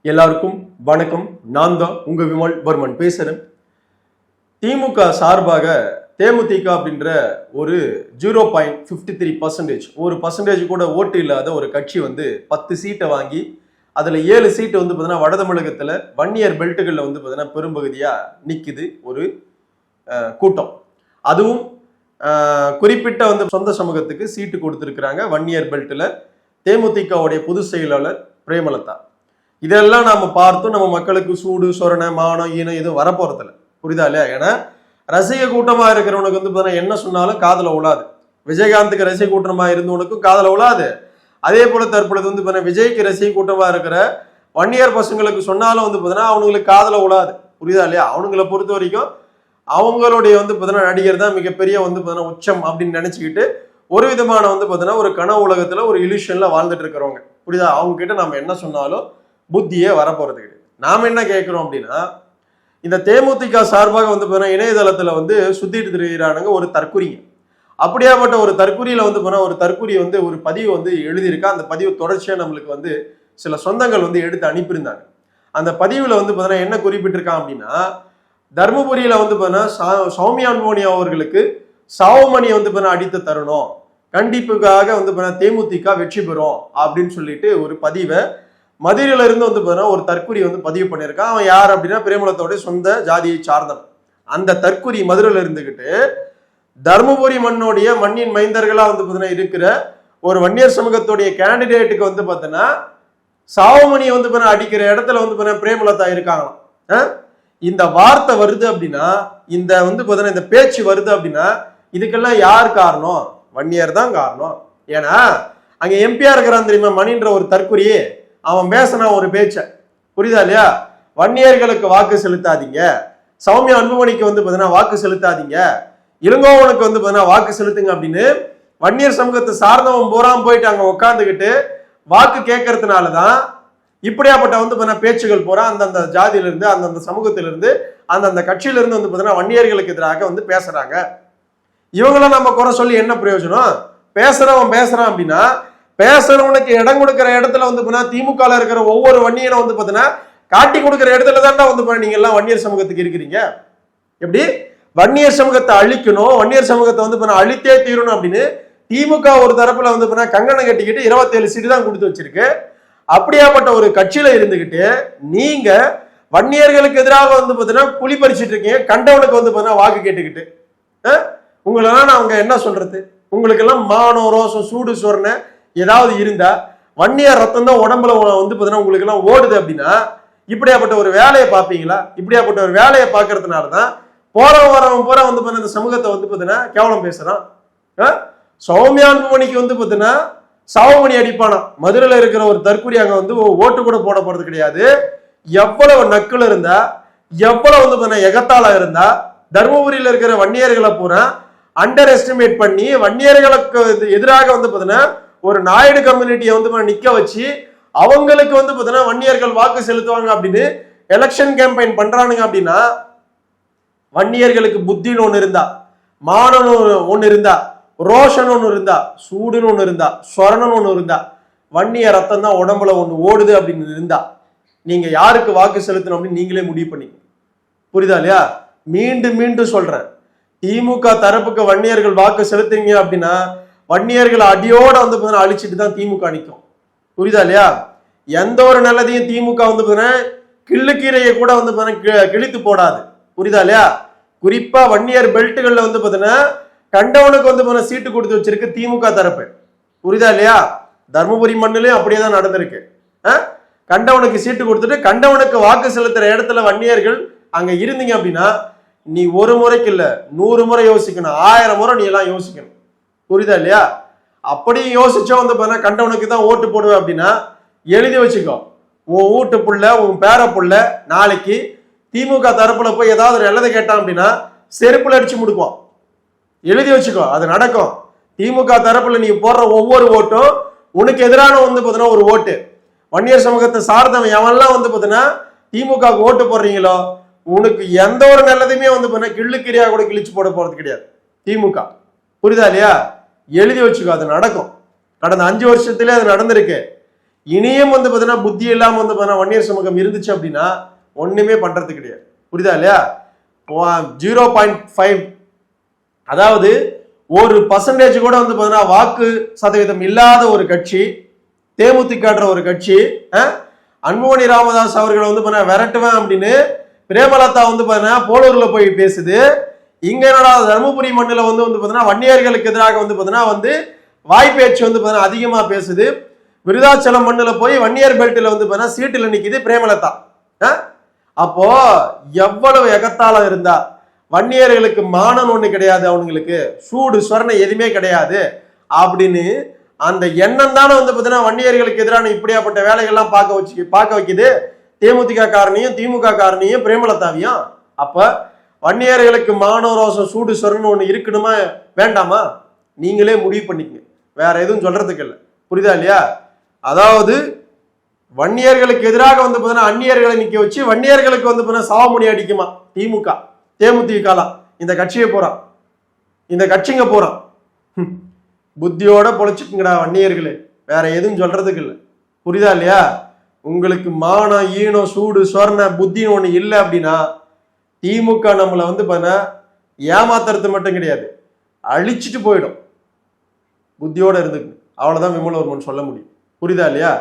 எல்லாருக்கும் வணக்கம். நான் தான் உங்க விமல் வர்மன் பேசுறேன். திமுக சார்பாக தேமுதிக அப்படின்ற ஒரு 0.53%, ஒரு பர்சன்டேஜ் கூட ஓட்டு இல்லாத ஒரு கட்சி 10 சீட்டை வாங்கி அதுல 7 சீட்டு பார்த்தீங்கன்னா வட தமிழகத்துல வன்னியர் பெல்ட்டுகள்ல பார்த்தீங்கன்னா பெரும்பகுதியா நிக்குது ஒரு கூட்டம். அதுவும் குறிப்பிட்ட சொந்த சமூகத்துக்கு சீட்டு கொடுத்திருக்கிறாங்க. வன்னியர் பெல்ட்ல தேமுதிகவுடைய பொதுச் செயலாளர் பிரேமலதா. இதெல்லாம் நாம பார்த்தும் நம்ம மக்களுக்கு சூடு சொரணை மானம் ஈனம் எதுவும் வரப்போறதில்ல. புரியுதா இல்லையா? ஏன்னா ரசிக கூட்டமா இருக்கிறவனுக்கு என்ன சொன்னாலும் காதல உழாது. விஜயகாந்துக்கு ரசிக கூட்டமா இருந்தவனுக்கும் காதல உழாது. அதே போல தற்பொழுது விஜய்க்கு ரசிக கூட்டமா இருக்கிற வன்னியர் பசங்களுக்கு சொன்னாலும் அவங்களுக்கு காதல உழாது. புரியுதா இல்லையா? அவனுங்களை பொறுத்த வரைக்கும் அவங்களுடைய நடிகர் தான் மிகப்பெரிய உச்சம் அப்படின்னு நினைச்சுக்கிட்டு ஒரு விதமான ஒரு கனவு உலகத்துல ஒரு இல்யூஷன்ல வாழ்ந்துட்டு இருக்கிறவங்க. புரியுதா? அவங்க கிட்ட நம்ம என்ன சொன்னாலும் புத்தியே வரப்போறது கிடையாது. நாம என்ன கேட்கிறோம் அப்படின்னா, இந்த தேமுதிக சார்பாக இணையதளத்துல சுத்திட்டு திரிகிறானுங்க ஒரு தற்குறிங்க. அப்படியாப்பட்ட ஒரு தற்குறியில ஒரு தற்குறி ஒரு பதிவு எழுதியிருக்கா. அந்த பதிவு தொடர்ச்சியா நம்மளுக்கு சில சொந்தங்கள் எடுத்து அனுப்பியிருந்தாங்க. அந்த பதிவுல என்ன குறிப்பிட்டிருக்கான் அப்படின்னா, தர்மபுரியில சௌமியா அன்புமணி அவர்களுக்கு சாவுமணி அடித்து தரணும், கண்டிப்புக்காக தேமுதிக வெற்றி பெறும் அப்படின்னு சொல்லிட்டு ஒரு பதிவை மதுரையில இருந்து ஒரு தற்குறி பதிவு பண்ணியிருக்கான். அவன் யார் அப்படின்னா, பிரேமலதோட சொந்த ஜாதியை சார்ந்தவன். அந்த தற்குறி மதுரையில இருந்துகிட்டு தர்மபுரி மண்ணின் மைந்தர்களா இருக்கிற ஒரு வன்னியர் சமூகத்துடைய கேண்டிடேட்டுக்கு பார்த்தீங்கன்னா சாவுமணியை அடிக்கிற இடத்துல பிரேமலதா இருக்காங்களாம். இந்த வார்த்தை வருது அப்படின்னா, இந்த இந்த பேச்சு வருது அப்படின்னா, இதுக்கெல்லாம் யார் காரணம்? வன்னியர் தான் காரணம். ஏன்னா அங்க எம்பியா இருக்கிறான் தெரியுமா மணின்ற ஒரு தற்குறி, அவன் பேசினா ஒரு பேச்ச, புரியுதா இல்லையா? வன்னியர்களுக்கு வாக்கு செலுத்தாதீங்க, சௌமியா அன்புமணிக்கு வாக்கு செலுத்தாதீங்க, இளங்கோவனுக்கு வாக்கு செலுத்துங்க அப்படின்னு வன்னியர் சமூகத்தை சார்ந்தவன் பூராம் போயிட்டு அங்க உட்காந்துக்கிட்டு வாக்கு கேட்கறதுனாலதான் இப்படியாப்பட்ட பேச்சுகள் போறா அந்தந்த ஜாதியில இருந்து அந்தந்த சமூகத்திலிருந்து அந்தந்த கட்சியில இருந்து வன்னியர்களுக்கு எதிராக பேசுறாங்க. இவங்களாம் நம்ம குறை சொல்லி என்ன பிரயோஜனம்? பேசுறவன் பேசுறான் அப்படின்னா, பேசுறவனுக்கு இடம் கொடுக்கிற இடத்துல திமுக இருக்கிற ஒவ்வொரு வன்னியனும் காட்டி கொடுக்கிற இடத்துல தான் நீங்க எல்லாம் வன்னியர் சமூகத்துக்கு இருக்கிறீங்க. எப்படி வன்னியர் சமூகத்தை அழிக்கணும், வன்னியர் சமூகத்தை அழித்தே தீரணும் அப்படின்னு திமுக ஒரு தரப்புல கங்கணம் கட்டிக்கிட்டு 27 சீட்டு தான் கொடுத்து வச்சிருக்கு. அப்படியாப்பட்ட ஒரு கட்சியில இருந்துகிட்டு நீங்க வன்னியர்களுக்கு எதிராக குழி பறிச்சிட்டு இருக்கீங்க. கண்டவனுக்கு வாக்கு கேட்டுக்கிட்டு உங்களெல்லாம் அவங்க என்ன சொல்றது? உங்களுக்கு எல்லாம் மானம் ரோசம் சூடு சொரணை ஏதாவது இருந்தா, வன்னியர் ரத்தம் தான் உடம்புல உங்களுக்கு எல்லாம் ஓடுது அப்படின்னா இப்படியாப்பட்ட ஒரு வேலையை பார்ப்பீங்களா? இப்படியாப்பட்ட ஒரு வேலையை பார்க்கறதுனாலதான் போறவன் வரவன் போற இந்த சமூகத்தை கேவலம் பேசுறான். சௌமியா அன்புமணிக்கு சாவுமணி அடிப்பானா. மதுரையில இருக்கிற ஒரு தற்குறி அங்க ஓட்டு கூட போட போறது கிடையாது. எவ்வளவு நக்குல இருந்தா, எவ்வளவு எகத்தாளா இருந்தா, தர்மபுரியில இருக்கிற வன்னியர்களை பூரா அண்டர் எஸ்டிமேட் பண்ணி வன்னியர்களுக்கு எதிராக ஒரு நாயுடு கம்யூனிட்டியை நிக்க வச்சு அவங்களுக்கு வன்னியர்கள் வாக்கு செலுத்துவாங்க அப்படின்னு எலெக்ஷன் கேம்பெயின் பண்றானுங்க. அப்படின்னா வன்னியர்களுக்கு புத்தின்னு ஒண்ணு இருந்தா, மானன்னு ஒண்ணு இருந்தா, ரோஷன் ஒண்ணு இருந்தா, சூடுன்னு ஒண்ணு இருந்தா, சொரணன் ஒண்ணு இருந்தா, வன்னிய ரத்தம் தான் உடம்புல ஒண்ணு ஓடுது அப்படின்னு இருந்தா நீங்க யாருக்கு வாக்கு செலுத்தணும் அப்படின்னு நீங்களே முடிவு பண்ணீங்க. புரியுதா இல்லையா? மீண்டும் மீண்டும் சொல்றேன், திமுக தரப்புக்கு வன்னியர்கள் வாக்கு செலுத்துறீங்க அப்படின்னா வன்னியர்கள் அடியோட அழிச்சிட்டு தான் திமுக நிற்கும். புரியுதா இல்லையா? எந்த ஒரு நல்லதையும் திமுக கிள்ளுக்கீரையை கூட கிழித்து போடாது. புரியுதா இல்லையா? குறிப்பா வன்னியர் பெல்ட்டுகள்ல கண்டவனுக்கு சீட்டு கொடுத்து வச்சிருக்கு திமுக தரப்பு. புரியுதா இல்லையா? தர்மபுரி மண்ணிலையும் அப்படியே தான் நடந்திருக்கு. கண்டவனுக்கு சீட்டு கொடுத்துட்டு கண்டவனுக்கு வாக்கு செலுத்துற இடத்துல வன்னியர்கள் அங்க இருந்தீங்க அப்படின்னா நீ ஒரு முறைக்கு இல்ல 100 முறை யோசிக்கணும், 1000 முறை நீ எல்லாம் யோசிக்கணும். புரியுதா இல்லையா? அப்படி யோசிச்சோம் கண்டவனுக்கு தான் ஓட்டு போடுவேன் அப்படின்னா எழுதி வச்சுக்கோ, உன் வீட்டு புள்ள உன் பேர புள்ள நாளைக்கு திமுக தரப்புல போய் ஏதாவது நல்லதை கேட்டான் அப்படின்னா செருப்புல அடிச்சு முடுக்குவான். எழுதி வச்சுக்கோ, அது நடக்கும். திமுக தரப்புல நீ போடுற ஒவ்வொரு ஓட்டும் உனக்கு எதிரான ஒரு ஓட்டு. வன்னியர் சமூகத்தை சார்ந்தவன் எவன்லாம் திமுக ஓட்டு போடுறீங்களோ உனக்கு எந்த ஒரு நல்லதுமே கிள்ளுக்கிரியா கூட கிழிச்சு போட போறது கிடையாது திமுக. புரியுதா இல்லையா? எழுதி வச்சுக்கோ, அது நடக்கும். கடந்த 5 வருஷத்திலே அது நடந்திருக்கு. இனியும் வந்து பார்த்தீங்கன்னா புத்தி இல்லாம வந்து பார்த்தீங்கன்னா வன்னியர் சமூகம் இருந்துச்சு அப்படின்னா ஒண்ணுமே பண்றது கிடையாது. புரியுதா இல்லையா? 0.5 அதாவது 1% கூட வந்து பார்த்தீங்கன்னா வாக்கு சதவீதம் இல்லாத ஒரு கட்சி தேமுதிக ஒரு கட்சி. அன்புமணி ராமதாஸ் அவர்களை வந்து பார்த்தீங்கன்னா விரட்டுவேன் அப்படின்னு பிரேமலதா வந்து பார்த்தீங்கன்னா போலூர்ல போய் பேசுது. இங்க என்னடா தருமபுரி மண்ணில் வந்து பார்த்தீங்கன்னா வன்னியர்களுக்கு எதிராக வந்து பார்த்தீங்கன்னா வந்து வாய்ப்பேச்சு வந்து பார்த்தீங்கன்னா அதிகமா பேசுது. விருதாச்சலம் மண்ணில் போய் வன்னியர் பெல்ட்டில் வந்து பார்த்தீங்கன்னா சீட்டில் நிக்குது பிரேமலதா. அப்போ எவ்வளவு எகத்தாளம் இருந்தா, வன்னியர்களுக்கு மானம் ஒண்ணு கிடையாது, அவங்களுக்கு சூடு சொரணை எதுவுமே கிடையாது அப்படின்னு அந்த எண்ணம் தானே வந்து பார்த்தீங்கன்னா வன்னியர்களுக்கு எதிரான இப்படியாப்பட்ட வேலைகள்லாம் பார்க்க வைக்குது தேமுதிக காரணியும் திமுக காரணியும் பிரேமலதாவையும். அப்ப வன்னியர்களுக்கு மானோ ரோசம் சூடு சொரணை ஒண்ணு இருக்கணுமா வேண்டாமா நீங்களே முடிவு பண்ணிக்கங்க, வேற எதுவும் சொல்றதுக்கு இல்லை. புரியுதா இல்லையா? அதாவது வன்னியர்களுக்கு எதிராக வந்து பார்த்தீங்கன்னா அந்நியர்களை நிக்க வச்சு வன்னியர்களுக்கு வந்து பார்த்தீங்கன்னா சாவமுடி அடிக்குமா திமுக தேமுதிகலாம் இந்த கட்சியை போறான், இந்த கட்சிங்க போறான். புத்தியோட பொழைச்சுக்குங்கடா வன்னியர்களே, வேற எதுவும் சொல்றதுக்கு இல்லை. புரியுதா இல்லையா? உங்களுக்கு மானம் ஈனம் சூடு சொரண புத்தின்னு ஒண்ணு இல்லை அப்படின்னா திமுக நம்மளை வந்து பார்த்தீங்கன்னா ஏமாத்துறது மட்டும் கிடையாது, அழிச்சிட்டு போயிடும். புத்தியோட இருந்துக்கு அவ்வளவுதான் விமலவர்மன் சொல்ல முடியும். புரியுதா இல்லையா?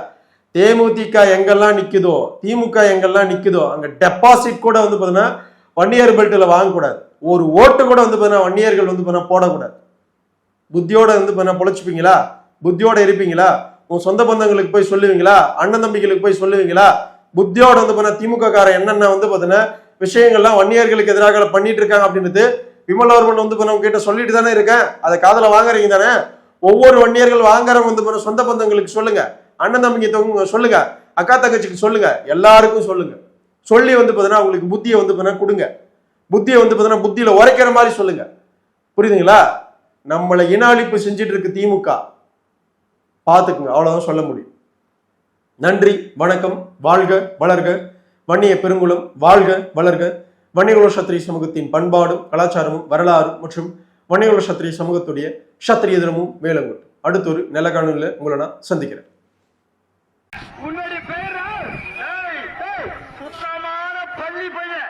தேமுதிக எங்கெல்லாம் நிக்குதோ திமுக எங்கெல்லாம் நிக்குதோ அங்க டெபாசிட் கூட வந்து பார்த்தீங்கன்னா வன்னியர் பெல்ட்டில் வாங்கக்கூடாது. ஒரு ஓட்டு கூட வந்து பார்த்தீங்கன்னா வன்னியர்கள் வந்து பார்த்தீங்கன்னா போடக்கூடாது. புத்தியோட வந்து பார்த்தீங்கன்னா பொழைச்சுப்பீங்களா? புத்தியோட இருப்பீங்களா? உன் சொந்த பந்தங்களுக்கு போய் சொல்லுவீங்களா? அண்ணன் தம்பிகளுக்கு போய் சொல்லுவீங்களா? புத்தியோட வந்து பார்த்தீங்கன்னா திமுக காரன் என்னென்ன வந்து பார்த்தீங்கன்னா விஷயங்கள்லாம் வன்னியர்களுக்கு எதிராக பண்ணிட்டு இருக்காங்க அப்படின்றது விமலவர்மன் வந்து பார்த்தீங்கன்னா கிட்ட சொல்லிட்டு தானே இருக்கேன். அதை காதல வாங்குறீங்க தானே? ஒவ்வொரு வன்னியர்கள் வாங்குறவங்க வந்து சொந்த பந்தங்களுக்கு சொல்லுங்க, அண்ணன் தம்பிக்கு சொல்லுங்க, அக்கா தங்கச்சிக்கு சொல்லுங்க, எல்லாருக்கும் சொல்லுங்க. சொல்லி வந்து பார்த்தீங்கன்னா உங்களுக்கு புத்தியை வந்து பார்த்தீங்கன்னா கொடுங்க. புத்தியை வந்து பார்த்தீங்கன்னா புத்தியில உரைக்கிற மாதிரி சொல்லுங்க. புரியுதுங்களா? நம்மளை இன அழிப்பு செஞ்சுட்டு இருக்கு திமுக, பார்த்துக்குங்க. அவ்வளவுதான் சொல்ல முடியும். நன்றி, வணக்கம், வாழ்க வளர்க வன்னிய பெருங்குளம், வாழ்க வளர்க. வன்னியகுல சத்திரிய சமூகத்தின் பண்பாடும் கலாச்சாரமும் வரலாறும் மற்றும் வன்னியகுல சத்திரிய சமூகத்துடைய சத்திரிய தினமும் மேலங்கொண்டு அடுத்த ஒரு நல்ல காணொலியில் உங்களை நான் சந்திக்கிறேன். உன்னுடைய பெயர் சுத்தமான பள்ளி பையன்.